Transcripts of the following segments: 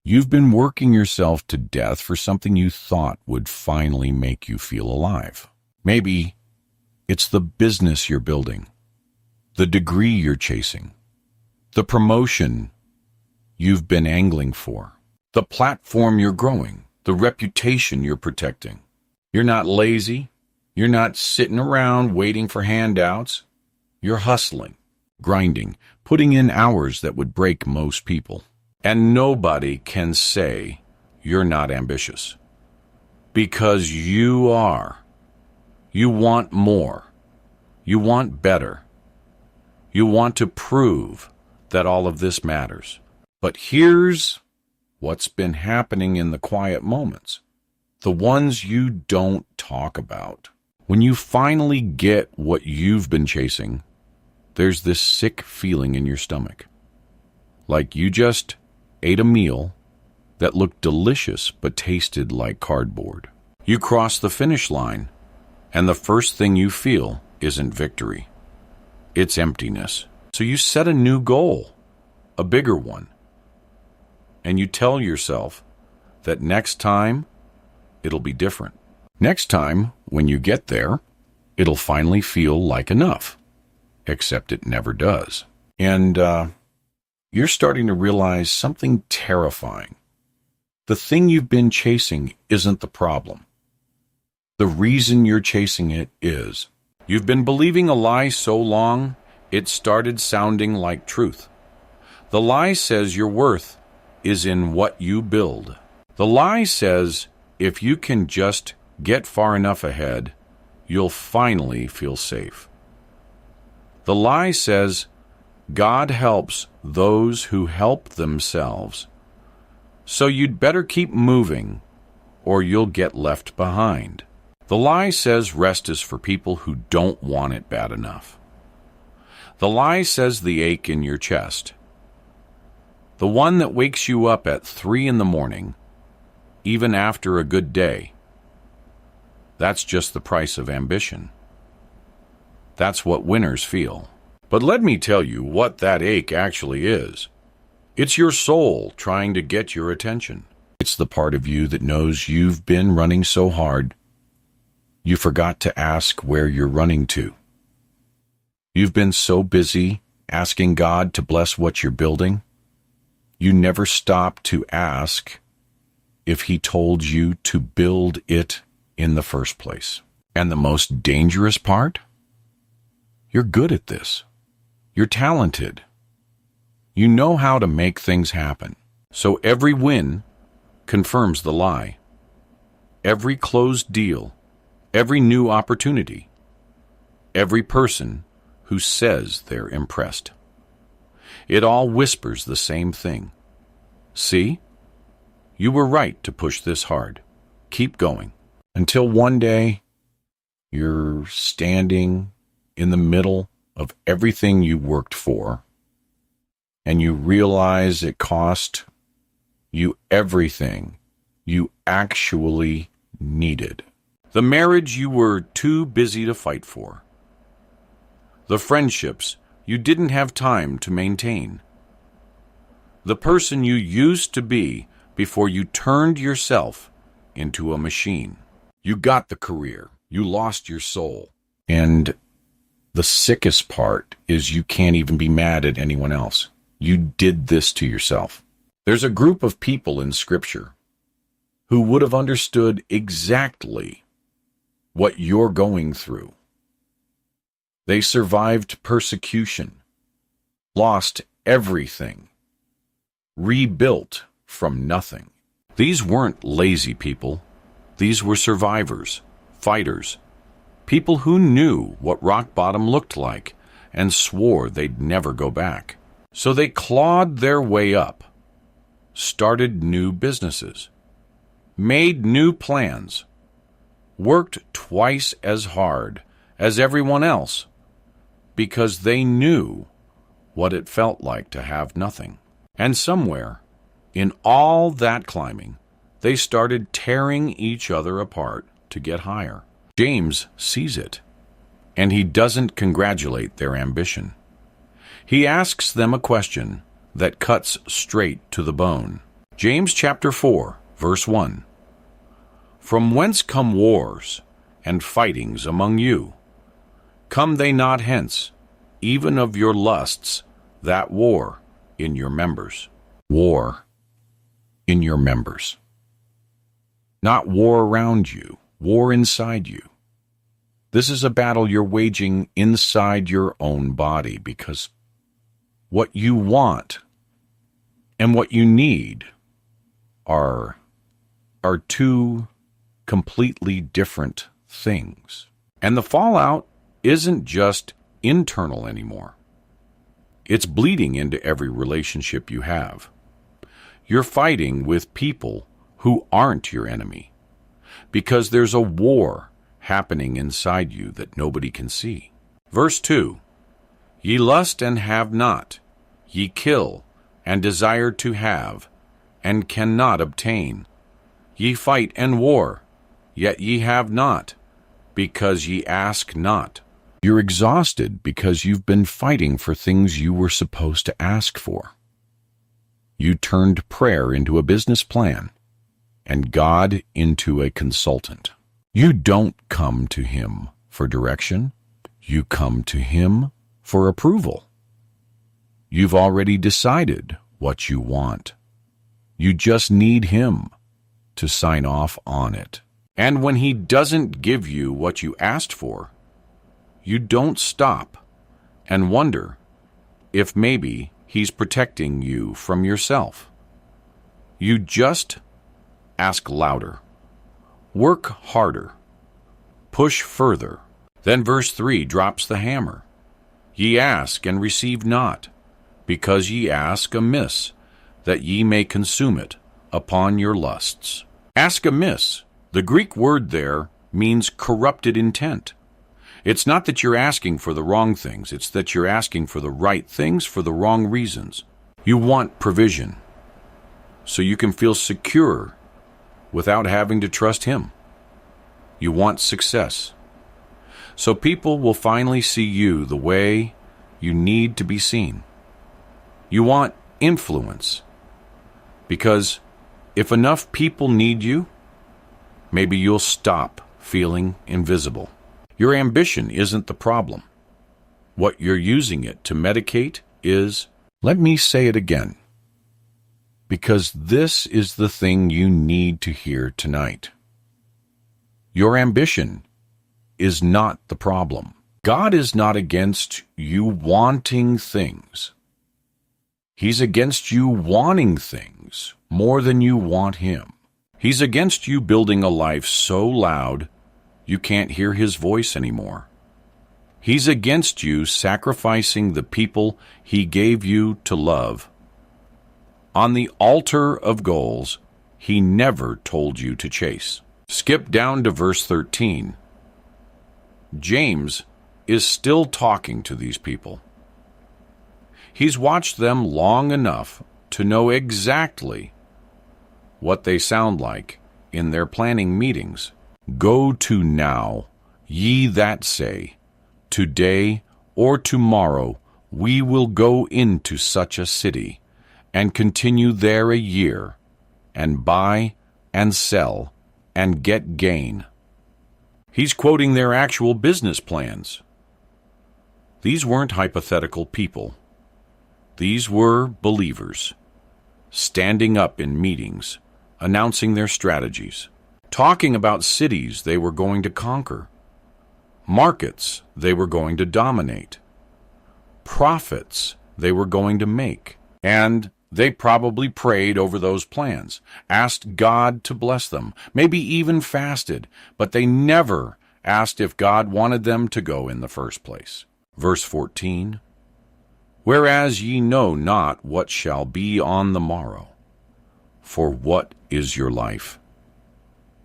You've been working yourself to death for something you thought would finally make you feel alive. Maybe it's the business you're building, the degree you're chasing, the promotion you've been angling for, the platform you're growing, the reputation you're protecting. You're not lazy. You're not sitting around waiting for handouts. You're hustling, grinding, putting in hours that would break most people. And nobody can say you're not ambitious. Because you are. You want more. You want better. You want to prove that all of this matters. But here's what's been happening in the quiet moments, the ones you don't talk about. When you finally get what you've been chasing, there's this sick feeling in your stomach. Like you just ate a meal that looked delicious but tasted like cardboard. You cross the finish line, and the first thing you feel isn't victory. It's emptiness. So you set a new goal, a bigger one, and you tell yourself that next time it'll be different. Next time, when you get there, it'll finally feel like enough, except it never does. And you're starting to realize something terrifying. The thing you've been chasing isn't the problem. The reason you're chasing it is. You've been believing a lie so long, it started sounding like truth. The lie says your worth is in what you build. The lie says if you can just get far enough ahead, you'll finally feel safe. The lie says God helps those who help themselves. So you'd better keep moving or you'll get left behind. The lie says rest is for people who don't want it bad enough. The lie says the ache in your chest, the one that wakes you up at 3 a.m, even after a good day, that's just the price of ambition. That's what winners feel. But let me tell you what that ache actually is. It's your soul trying to get your attention. It's the part of you that knows you've been running so hard, you forgot to ask where you're running to. You've been so busy asking God to bless what you're building, you never stopped to ask if He told you to build it in the first place. And the most dangerous part? You're good at this. You're talented. You know how to make things happen. So every win confirms the lie. Every closed deal, every new opportunity, every person who says they're impressed. It all whispers the same thing. See? You were right to push this hard. Keep going. Until one day, you're standing in the middle of everything you worked for, and you realize it cost you everything you actually needed. The marriage you were too busy to fight for. The friendships you didn't have time to maintain. The person you used to be before you turned yourself into a machine. You got the career. You lost your soul. And the sickest part is you can't even be mad at anyone else. You did this to yourself. There's a group of people in Scripture who would have understood exactly what you're going through. They survived persecution, lost everything, rebuilt from nothing. These weren't lazy people. These were survivors, fighters, people who knew what rock bottom looked like and swore they'd never go back. So they clawed their way up, started new businesses, made new plans, worked twice as hard as everyone else because they knew what it felt like to have nothing. And somewhere, in all that climbing, they started tearing each other apart to get higher. James sees it, and he doesn't congratulate their ambition. He asks them a question that cuts straight to the bone. James chapter 4, verse 1. From whence come wars and fightings among you? Come they not hence, even of your lusts, that war in your members? War in your members. Not war around you, war inside you. This is a battle you're waging inside your own body, because what you want and what you need are two completely different things. And the fallout isn't just internal anymore. It's bleeding into every relationship you have. You're fighting with people who aren't your enemy, because there's a war happening inside you that nobody can see. Verse 2, Ye lust and have not, ye kill and desire to have, and cannot obtain. Ye fight and war, yet ye have not, because ye ask not. You're exhausted because you've been fighting for things you were supposed to ask for. You turned prayer into a business plan, and God into a consultant. You don't come to Him for direction. You come to Him for approval. You've already decided what you want. You just need Him to sign off on it. And when He doesn't give you what you asked for, you don't stop and wonder if maybe He's protecting you from yourself. You just ask louder, work harder, push further. Then verse 3 drops the hammer. Ye ask and receive not, because ye ask amiss, that ye may consume it upon your lusts. Ask amiss. The Greek word there means corrupted intent. It's not that you're asking for the wrong things, it's that you're asking for the right things for the wrong reasons. You want provision, so you can feel secure without having to trust Him. You want success, so people will finally see you the way you need to be seen. You want influence, because if enough people need you, maybe you'll stop feeling invisible. Your ambition isn't the problem. What you're using it to medicate is, let me say it again, because this is the thing you need to hear tonight. Your ambition is not the problem. God is not against you wanting things. He's against you wanting things more than you want Him. He's against you building a life so loud you can't hear His voice anymore. He's against you sacrificing the people He gave you to love on the altar of goals He never told you to chase. Skip down to verse 13. James is still talking to these people. He's watched them long enough to know exactly what they sound like in their planning meetings. Go to now, ye that say, Today or tomorrow we will go into such a city, and continue there a year, and buy and sell, and get gain. He's quoting their actual business plans. These weren't hypothetical people. These were believers, standing up in meetings, announcing their strategies, talking about cities they were going to conquer, markets they were going to dominate, profits they were going to make. And they probably prayed over those plans, asked God to bless them, maybe even fasted, but they never asked if God wanted them to go in the first place. Verse 14, Whereas ye know not what shall be on the morrow, for what is your life?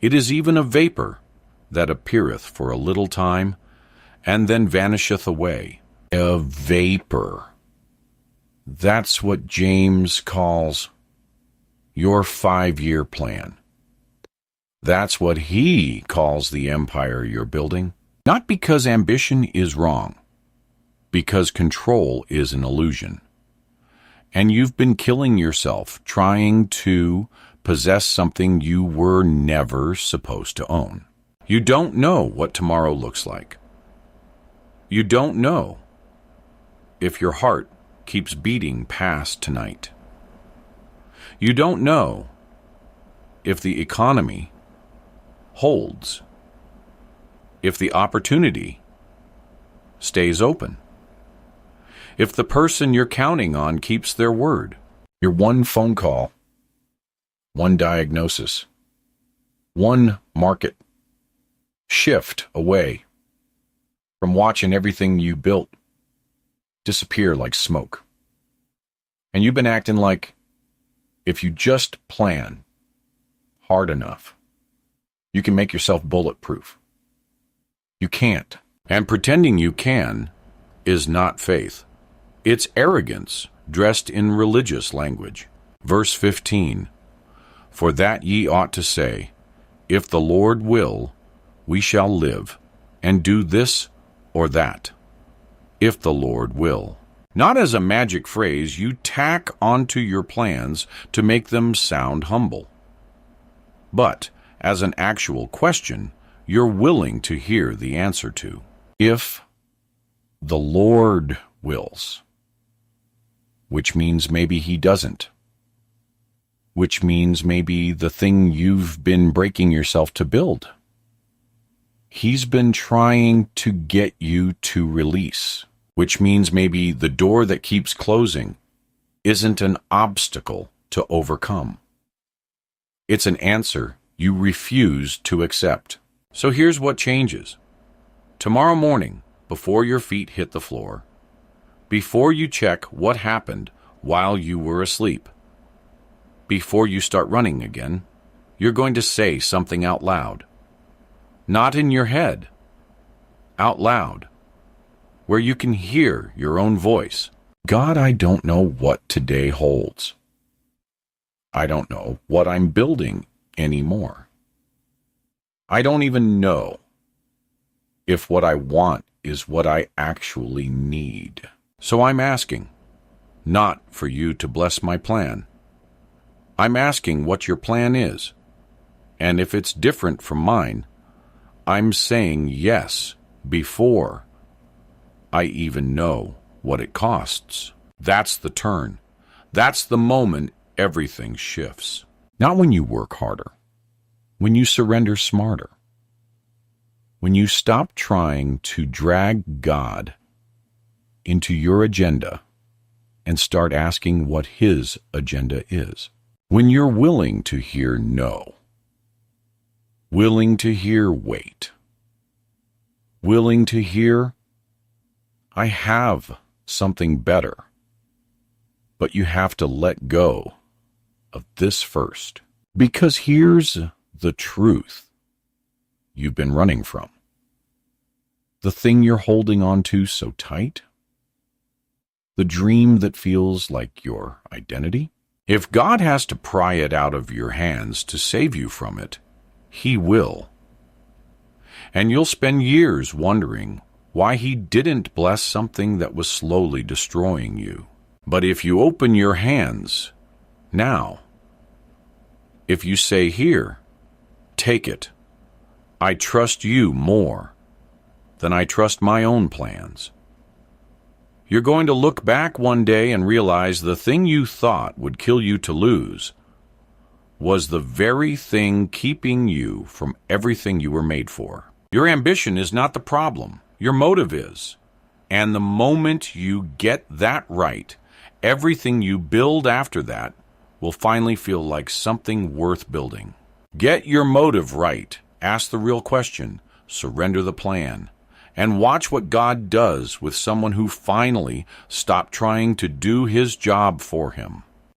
It is even a vapor that appeareth for a little time, and then vanisheth away. A vapor. That's what James calls your 5-year plan. That's what he calls the empire you're building. Not because ambition is wrong, because control is an illusion. And you've been killing yourself trying to possess something you were never supposed to own. You don't know what tomorrow looks like. You don't know if your heart keeps beating past tonight. You don't know if the economy holds, if the opportunity stays open, if the person you're counting on keeps their word. You're one phone call, one diagnosis, one market shift away from watching everything you built disappear like smoke. And you've been acting like if you just plan hard enough, you can make yourself bulletproof. You can't. And pretending you can is not faith. It's arrogance dressed in religious language. Verse 15, for that ye ought to say, if the Lord will, we shall live, and do this or that. If the Lord will. Not as a magic phrase you tack onto your plans to make them sound humble, but as an actual question you're willing to hear the answer to. If the Lord wills, which means maybe he doesn't, which means maybe the thing you've been breaking yourself to build, he's been trying to get you to release, which means maybe the door that keeps closing isn't an obstacle to overcome. It's an answer you refuse to accept. So here's what changes. Tomorrow morning, before your feet hit the floor, before you check what happened while you were asleep, before you start running again, you're going to say something out loud. Not in your head, out loud, where you can hear your own voice. God, I don't know what today holds. I don't know what I'm building anymore. I don't even know if what I want is what I actually need. So I'm asking, not for you to bless my plan. I'm asking what your plan is. And if it's different from mine, I'm saying yes before I even know what it costs. That's the turn. That's the moment everything shifts. Not when you work harder, when you surrender smarter, when you stop trying to drag God into your agenda and start asking what his agenda is. When you're willing to hear no, willing to hear wait, willing to hear I have something better, but you have to let go of this first. Because here's the truth you've been running from. The thing you're holding on to so tight, the dream that feels like your identity. If God has to pry it out of your hands to save you from it, he will. And you'll spend years wondering why he didn't bless something that was slowly destroying you. But if you open your hands now, if you say, here, take it, I trust you more than I trust my own plans, you're going to look back one day and realize the thing you thought would kill you to lose was the very thing keeping you from everything you were made for. Your ambition is not the problem. Your motive is. And the moment you get that right, everything you build after that will finally feel like something worth building. Get your motive right. Ask the real question. Surrender the plan. And watch what God does with someone who finally stopped trying to do his job for him.